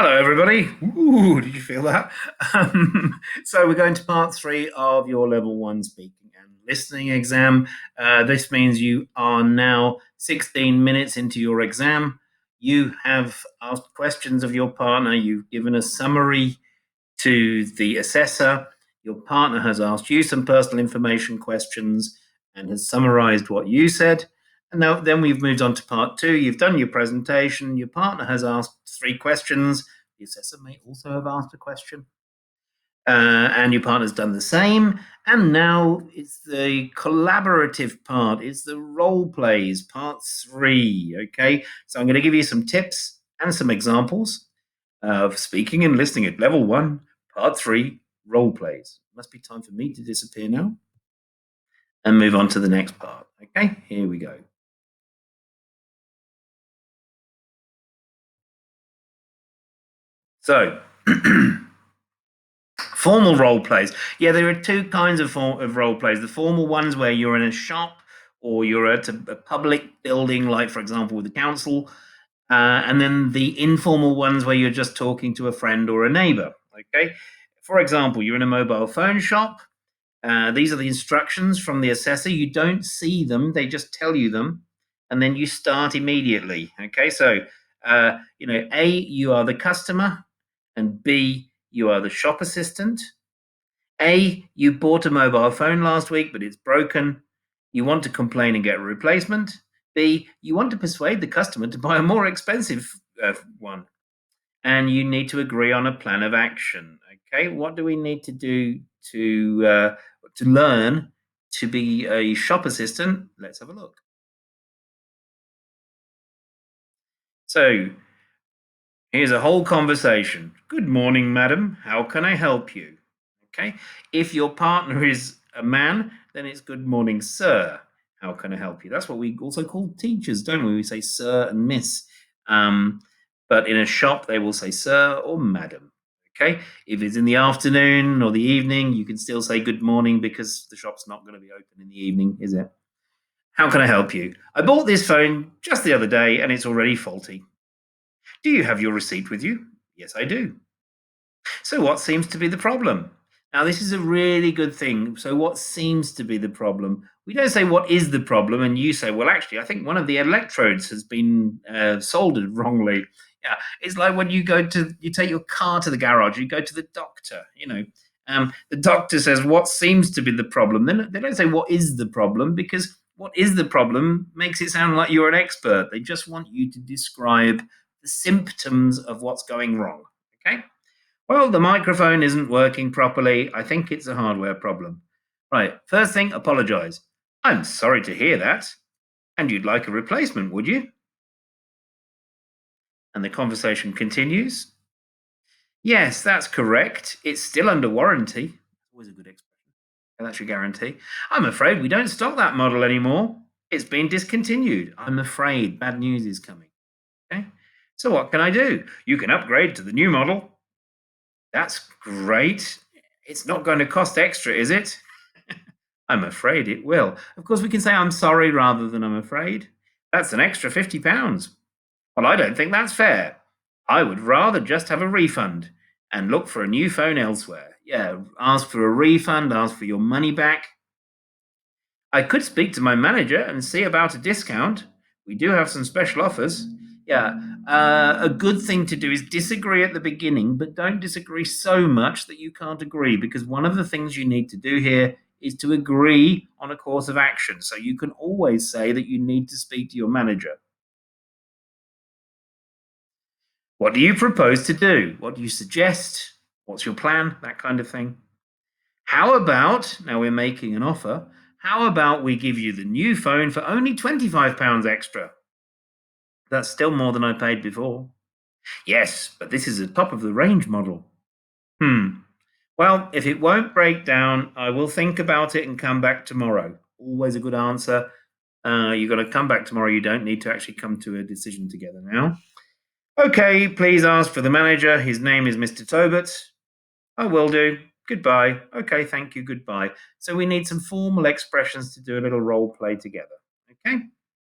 Hello, everybody. Ooh, did you feel that? So we're going to part 3 of your level 1 speaking and listening exam. This means you are now 16 minutes into your exam. You have asked questions of your partner. You've given a summary to the assessor. Your partner has asked you some personal information questions and has summarized what you said. And now, then we've moved on to part 2. You've done your presentation. Your partner has asked 3 questions. The assessor may also have asked a question. And your partner's done the same. And now it's the collaborative part. It's the role plays, part 3. Okay. So I'm going to give you some tips and some examples of speaking and listening at level 1, part 3, role plays. It must be time for me to disappear now and move on to the next part. Okay. Here we go. So, formal role plays. Yeah, there are 2 kinds of role plays. The formal ones where you're in a shop or you're at a public building, like, for example, with the council. And then the informal ones where you're just talking to a friend or a neighbor. Okay. For example, you're in a mobile phone shop. These are the instructions from the assessor. You don't see them, they just tell you them. And then you start immediately. Okay. So, A, you are the customer, and B, you are the shop assistant. A, you bought a mobile phone last week, but it's broken. You want to complain and get a replacement. B, you want to persuade the customer to buy a more expensive one. And you need to agree on a plan of action. Okay, what do we need to do to learn to be a shop assistant? Let's have a look. So, here's a whole conversation. Good morning, madam. How can I help you? Okay. If your partner is a man, then it's good morning, sir. How can I help you? That's what we also call teachers, don't we? We say sir and miss. But in a shop, they will say sir or madam. Okay. If it's in the afternoon or the evening, you can still say good morning because the shop's not going to be open in the evening, is it? How can I help you? I bought this phone just the other day and it's already faulty. Do you have your receipt with you? Yes, I do. So, what seems to be the problem? Now, this is a really good thing. So, what seems to be the problem? We don't say what is the problem, and you say, well, actually, I think one of the electrodes has been soldered wrongly. Yeah, it's like when you take your car to the garage, you go to the doctor. The doctor says what seems to be the problem. Then they don't say what is the problem because what is the problem makes it sound like you're an expert. They just want you to describe the symptoms of what's going wrong. Okay. Well, the microphone isn't working properly. I think it's a hardware problem. Right, first thing, apologize. I'm sorry to hear that. And you'd like a replacement, would you? And the conversation continues. Yes, that's correct. It's still under warranty. Always a good expression. And that's your guarantee. I'm afraid we don't stock that model anymore. It's been discontinued. I'm afraid bad news is coming. Okay. So what can I do? You can upgrade to the new model. That's great. It's not going to cost extra, is it? I'm afraid it will. Of course, we can say I'm sorry rather than I'm afraid. That's an extra £50. Well, I don't think that's fair. I would rather just have a refund and look for a new phone elsewhere. Yeah, ask for a refund, ask for your money back. I could speak to my manager and see about a discount. We do have some special offers. Yeah, a good thing to do is disagree at the beginning, but don't disagree so much that you can't agree, because one of the things you need to do here is to agree on a course of action. So you can always say that you need to speak to your manager. What do you propose to do? What do you suggest? What's your plan? That kind of thing. How about, now we're making an offer, how about we give you the new phone for only £25 extra? That's still more than I paid before. Yes, but this is a top of the range model. Well, if it won't break down, I will think about it and come back tomorrow. Always a good answer. You've got to come back tomorrow. You don't need to actually come to a decision together now. Okay, please ask for the manager. His name is Mr. Tobit. I will do. Goodbye. Okay, thank you. Goodbye. So we need some formal expressions to do a little role play together. Okay.